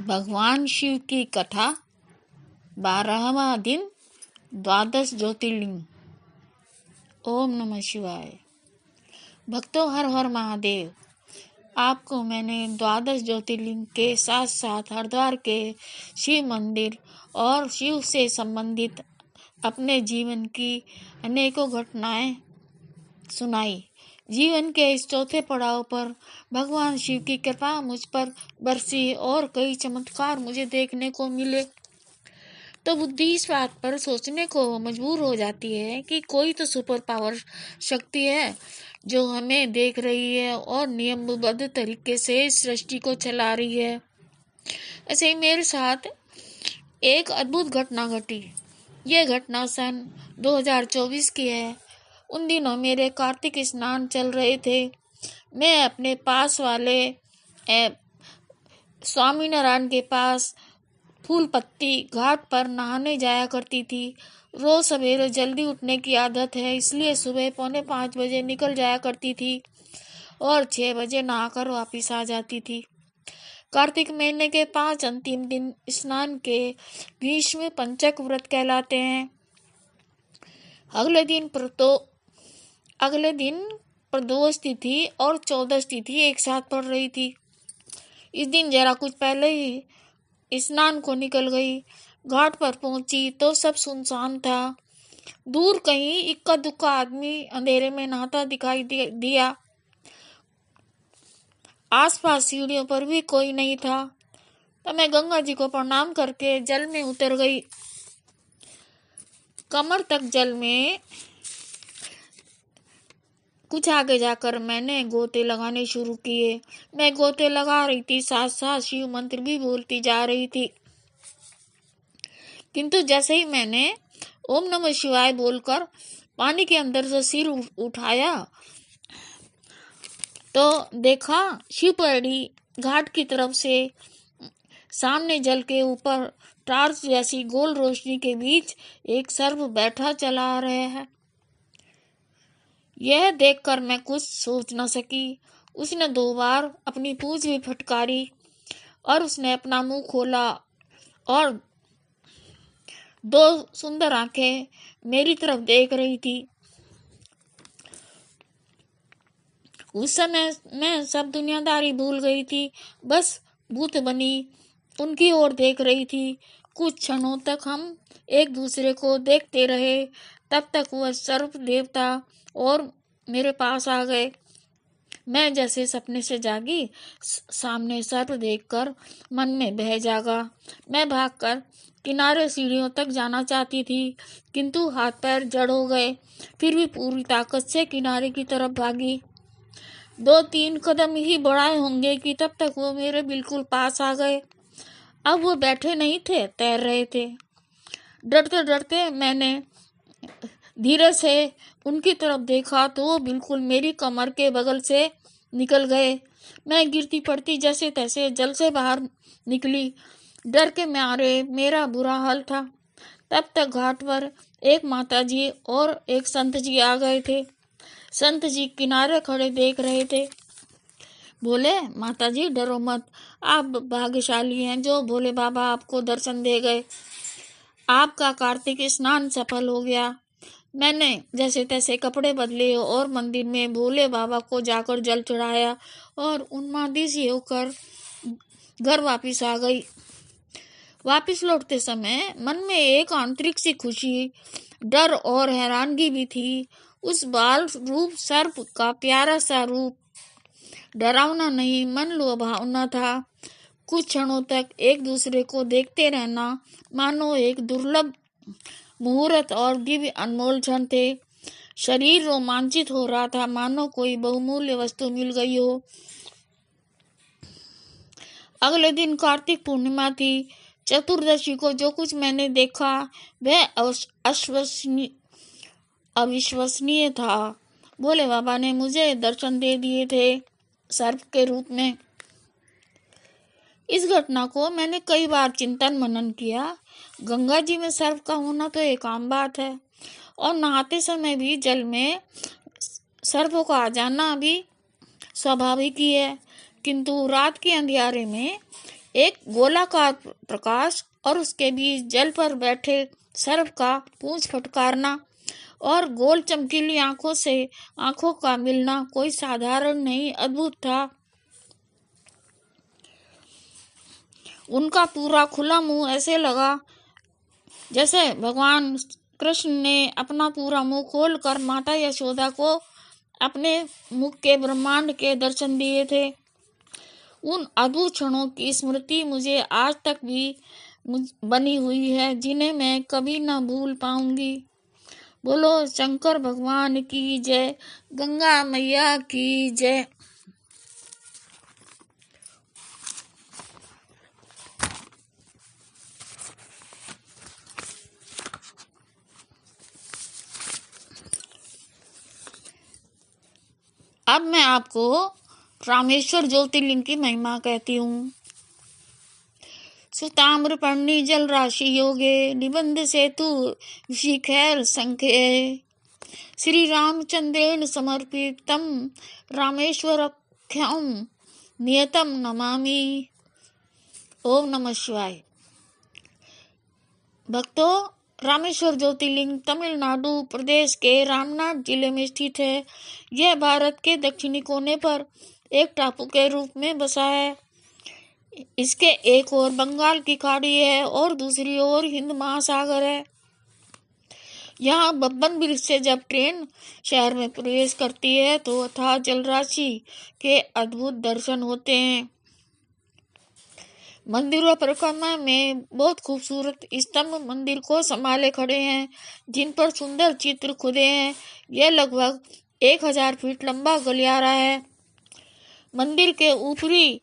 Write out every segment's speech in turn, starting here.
भगवान शिव की कथा 12वां दिन। द्वादश ज्योतिर्लिंग। ओम नमः शिवाय। भक्तों, हर हर महादेव। आपको मैंने द्वादश ज्योतिर्लिंग के साथ साथ हरिद्वार के शिव मंदिर और शिव से संबंधित अपने जीवन की अनेकों घटनाएं सुनाई। जीवन के इस चौथे पड़ाव पर भगवान शिव की कृपा मुझ पर बरसी और कई चमत्कार मुझे देखने को मिले, तो बुद्धि इस बात पर सोचने को मजबूर हो जाती है कि कोई तो सुपर पावर शक्ति है जो हमें देख रही है और नियमबद्ध तरीके से इस सृष्टि को चला रही है। ऐसे ही मेरे साथ एक अद्भुत घटना घटी। यह घटना सन 2024 की है। उन दिनों मेरे कार्तिक स्नान चल रहे थे। मैं अपने पास वाले स्वामीनारायण के पास फूल पत्ती घाट पर नहाने जाया करती थी। रोज सवेरे जल्दी उठने की आदत है, इसलिए सुबह 4:45 बजे निकल जाया करती थी और 6 बजे नहाकर वापिस आ जाती थी। कार्तिक महीने के 5 अंतिम दिन स्नान के भीष्म पंचक व्रत कहलाते हैं। अगले दिन प्रदोष तिथि और 14 तिथि एक साथ पड़ रही थी। इस दिन जरा कुछ पहले ही स्नान को निकल गई। घाट पर पहुंची तो सब सुनसान था। दूर कहीं इक्का दुक्का आदमी अंधेरे में नहाता दिखाई दिया। आसपास सीढ़ियों पर भी कोई नहीं था। तो मैं गंगा जी को प्रणाम करके जल में उतर गई। कमर तक जल में कुछ आगे जाकर मैंने गोते लगाने शुरू किए। मैं गोते लगा रही थी, साथ साथ शिव मंत्र भी बोलती जा रही थी। किंतु जैसे ही मैंने ओम नमः शिवाय बोलकर पानी के अंदर से सिर उठाया तो देखा शिवपड़ी घाट की तरफ से सामने जल के ऊपर टार्च जैसी गोल रोशनी के बीच एक सर्प बैठा चला आ रहा है। यह देखकर मैं कुछ सोच न सकी। उसने 2 बार अपनी पूंछ भी फटकारी और उसने अपना मुंह खोला और 2 सुंदर आंखें मेरी तरफ देख रही थी। उस समय मैं सब दुनियादारी भूल गई थी, बस भूत बनी उनकी ओर देख रही थी। कुछ क्षणों तक हम एक दूसरे को देखते रहे। तब तक वह सर्प देवता और मेरे पास आ गए। मैं जैसे सपने से जागी, सामने सर्प देखकर मन में भय जागा। मैं भागकर किनारे सीढ़ियों तक जाना चाहती थी, किंतु हाथ पैर जड़ हो गए। फिर भी पूरी ताकत से किनारे की तरफ भागी। 2-3 कदम ही बढ़ाए होंगे कि तब तक वो मेरे बिल्कुल पास आ गए। अब वो बैठे नहीं थे, तैर रहे थे। डरते डरते मैंने धीरे से उनकी तरफ देखा तो वो बिल्कुल मेरी कमर के बगल से निकल गए। मैं गिरती पड़ती जैसे तैसे जल से बाहर निकली। डर के मारे मेरा बुरा हाल था। तब तक घाट पर एक माताजी और एक संत जी आ गए थे। संत जी किनारे खड़े देख रहे थे। बोले, माताजी डरो मत, आप भाग्यशाली हैं जो भोले बाबा आपको दर्शन दे गए। आपका कार्तिक स्नान सफल हो गया। मैंने जैसे तैसे कपड़े बदले और मंदिर में भोले बाबा को जाकर जल चढ़ाया और उन्मादी सी होकर घर वापिस आ गई। वापिस लौटते समय मन में एक आंतरिक सी खुशी, डर और हैरानगी भी थी। उस बाल रूप सर्प का प्यारा सा रूप डरावना नहीं, मन लुभावना था। कुछ क्षणों तक एक दूसरे को देखते रहना मानो एक दुर्लभ मुहूर्त और दिव्य अनमोल क्षण थे। शरीर रोमांचित हो रहा था, मानो कोई बहुमूल्य वस्तु मिल गई हो। अगले दिन कार्तिक पूर्णिमा थी। चतुर्दशी को जो कुछ मैंने देखा वह अविश्वसनीय था। भोले बाबा ने मुझे दर्शन दे दिए थे सर्प के रूप में। इस घटना को मैंने कई बार चिंतन मनन किया। गंगा जी में सर्प का होना तो एक आम बात है और नहाते समय भी जल में सर्पों का आ जाना भी स्वाभाविक ही है, किंतु रात के अंधियारे में एक गोलाकार प्रकाश और उसके बीच जल पर बैठे सर्प का पूंछ फटकारना और गोल चमकीली आंखों से आंखों का मिलना कोई साधारण नहीं, अद्भुत था। उनका पूरा खुला मुंह ऐसे लगा जैसे भगवान कृष्ण ने अपना पूरा मुंह खोलकर माता यशोदा को अपने मुख के ब्रह्मांड के दर्शन दिए थे। उन अद्भुत क्षणों की स्मृति मुझे आज तक भी बनी हुई है, जिन्हें मैं कभी न भूल पाऊंगी। बोलो शंकर भगवान की जय, गंगा मैया की जय। अब मैं आपको रामेश्वर ज्योतिर्लिंग की महिमा कहती हूँ। सुताम्रपर्णी जल राशि योगे निबंध सेतु विशिखैर संख्ये श्री रामचंद्रेण समर्पितम रामेश्वरख्यम नियतम नमामि। ओम नमः शिवाय। भक्तों, रामेश्वर ज्योतिर्लिंग तमिलनाडु प्रदेश के रामनाथ जिले में स्थित है। यह भारत के दक्षिणी कोने पर एक टापू के रूप में बसा है। इसके एक ओर बंगाल की खाड़ी है और दूसरी ओर हिंद महासागर है। यहाँ बब्बन ब्रिज से जब ट्रेन शहर में प्रवेश करती है तो अथाह जलराशि के अद्भुत दर्शन होते हैं। मंदिरों परिक्रमा में बहुत खूबसूरत स्तंभ मंदिर को संभाले खड़े हैं, जिन पर सुंदर चित्र खुदे हैं। यह लगभग 1000 फीट लंबा गलियारा है। मंदिर के ऊपरी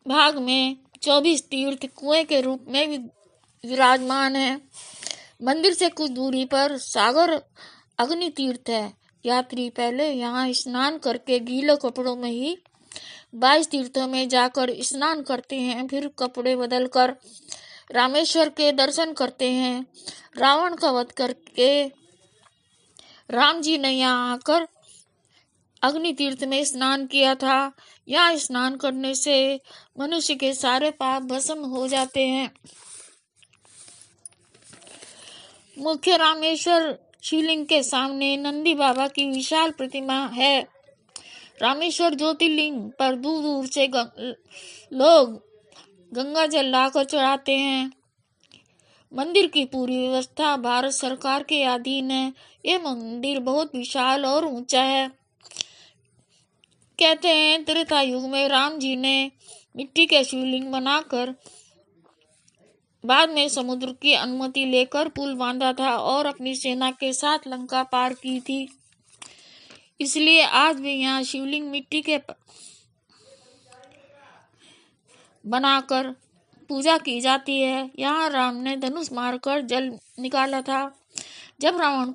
भाग में 24 तीर्थ कुएं के रूप में विराजमान है। मंदिर से कुछ दूरी पर सागर अग्नि तीर्थ है। यात्री पहले यहाँ स्नान करके गीले कपड़ों में ही 22 तीर्थों में जाकर स्नान करते हैं, फिर कपड़े बदलकर रामेश्वर के दर्शन करते हैं। रावण का वध करके राम जी ने यहाँ आकर अग्नि तीर्थ में स्नान किया था। यहाँ स्नान करने से मनुष्य के सारे पाप भस्म हो जाते हैं। मुख्य रामेश्वर शिवलिंग के सामने नंदी बाबा की विशाल प्रतिमा है। रामेश्वर ज्योतिर्लिंग पर दूर दूर से लोग गंगा जल लाकर चढ़ाते हैं। मंदिर की पूरी व्यवस्था भारत सरकार के अधीन है। ये मंदिर बहुत विशाल और ऊंचा है। कहते हैं त्रेता युग में राम जी ने मिट्टी के शिवलिंग बनाकर बाद में समुद्र की अनुमति लेकर पुल बांधा था और अपनी सेना के साथ लंका पार की थी। इसलिए आज भी यहाँ शिवलिंग मिट्टी के बनाकर पूजा की जाती है। यहाँ राम ने धनुष मारकर जल निकाला था। जब रावण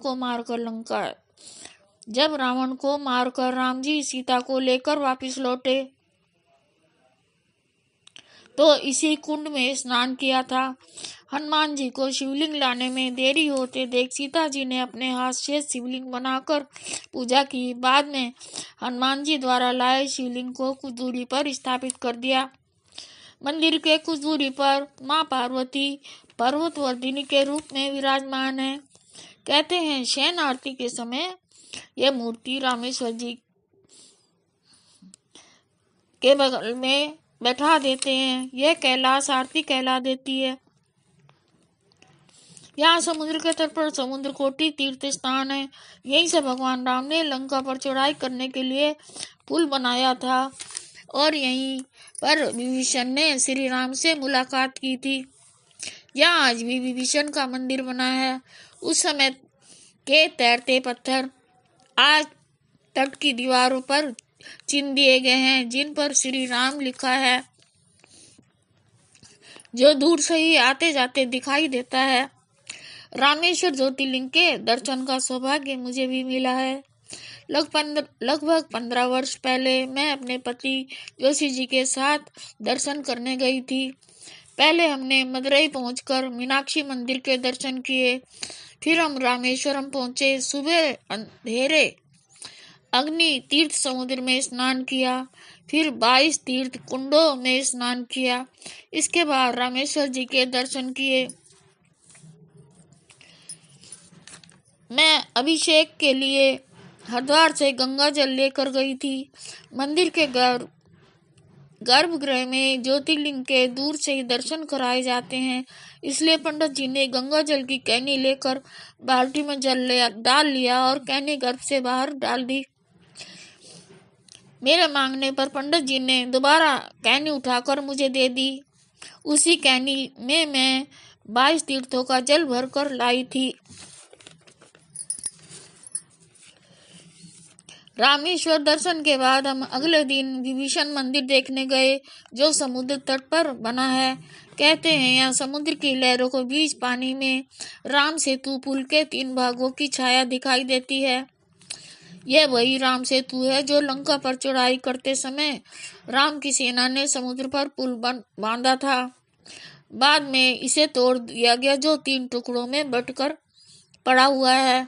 को मारकर राम जी सीता को लेकर वापस लौटे तो इसी कुंड में स्नान किया था। हनुमान जी को शिवलिंग लाने में देरी होते देख सीता जी ने अपने हाथ से शिवलिंग बनाकर पूजा की। बाद में हनुमान जी द्वारा लाए शिवलिंग को कुछ दूरी पर स्थापित कर दिया। मंदिर के कुछ दूरी पर माँ पार्वती पर्वतवर्धिनी के रूप में विराजमान है। कहते हैं शयन आरती के समय यह मूर्ति रामेश्वर जी के बगल में बैठा देते हैं। यह कैलाश आरती कहला देती है। यहाँ समुद्र के तट पर समुद्र कोटि तीर्थ स्थान है। यहीं से भगवान राम ने लंका पर चढ़ाई करने के लिए पुल बनाया था और यहीं पर विभीषण ने श्री राम से मुलाकात की थी। यहाँ आज भी विभीषण का मंदिर बना है। उस समय के तैरते पत्थर आज तट की दीवारों पर चिन्ह दिए गए हैं, जिन पर श्री राम लिखा है, जो दूर से ही आते जाते दिखाई देता है। रामेश्वर ज्योतिर्लिंग के दर्शन का सौभाग्य मुझे भी मिला है। लगभग 15 वर्ष पहले मैं अपने पति जोशी जी के साथ दर्शन करने गई थी। पहले हमने मदुरई पहुंचकर मीनाक्षी मंदिर के दर्शन किए, फिर हम रामेश्वरम पहुंचे। सुबह अंधेरे अग्नि तीर्थ समुद्र में स्नान किया, फिर 22 तीर्थ कुंडों में स्नान किया। इसके बाद रामेश्वर जी के दर्शन किए। मैं अभिषेक के लिए हरिद्वार से गंगा जल लेकर गई थी। मंदिर के गर्भगृह में ज्योतिर्लिंग के दूर से ही दर्शन कराए जाते हैं, इसलिए पंडित जी ने गंगा जल की कैनी लेकर बाल्टी में जल डाल लिया और कैनी गर्भ से बाहर डाल दी। मेरे मांगने पर पंडित जी ने दोबारा कैनी उठाकर मुझे दे दी। उसी कैनी में मैं 22 तीर्थों का जल भरकर लाई थी। रामेश्वर दर्शन के बाद हम अगले दिन विभीषण मंदिर देखने गए, जो समुद्र तट पर बना है। कहते हैं यहाँ समुद्र की लहरों के बीच पानी में राम सेतु पुल के 3 भागों की छाया दिखाई देती है। यह वही राम सेतु है जो लंका पर चढ़ाई करते समय राम की सेना ने समुद्र पर पुल बांधा था। बाद में इसे तोड़ दिया गया, जो 3 टुकड़ों में बंटकर पड़ा हुआ है।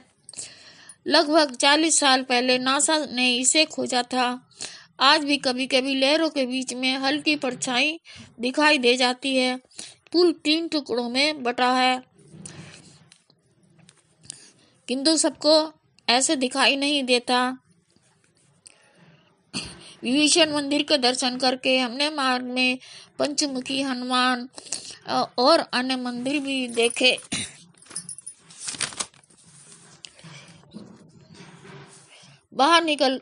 लगभग 40 साल पहले नासा ने इसे खोजा था। आज भी कभी कभी लहरों के बीच में हल्की परछाई दिखाई दे जाती है। पुल 3 टुकड़ों में बटा है, किंतु सबको ऐसे दिखाई नहीं देता। विभीषण मंदिर के दर्शन करके हमने मार्ग में पंचमुखी हनुमान और अन्य मंदिर भी देखे। बाहर निकल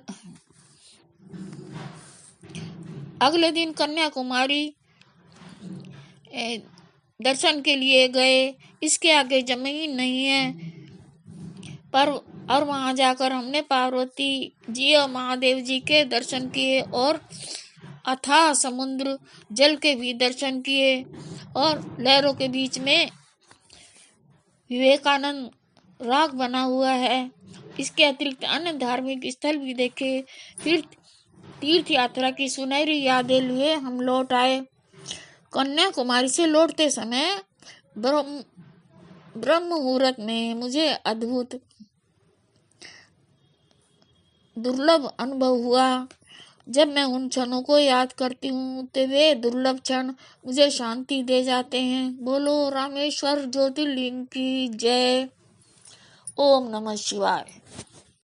अगले दिन कन्याकुमारी दर्शन के लिए गए। इसके आगे जमीन नहीं है, पर और वहां जाकर हमने पार्वती जी और महादेव जी के दर्शन किए और अथाह समुद्र जल के भी दर्शन किए और लहरों के बीच में विवेकानंद राग बना हुआ है। इसके अतिरिक्त अन्य धार्मिक स्थल भी देखे। फिर तीर्थ यात्रा की सुनहरी यादें लिए हम लौट आए। कन्याकुमारी से लौटते समय ब्रह्म मुहूर्त में मुझे अद्भुत दुर्लभ अनुभव हुआ। जब मैं उन क्षणों को याद करती हूँ तो वे दुर्लभ क्षण मुझे शांति दे जाते हैं। बोलो रामेश्वर ज्योतिर्लिंग की जय। ओम नमः शिवाय।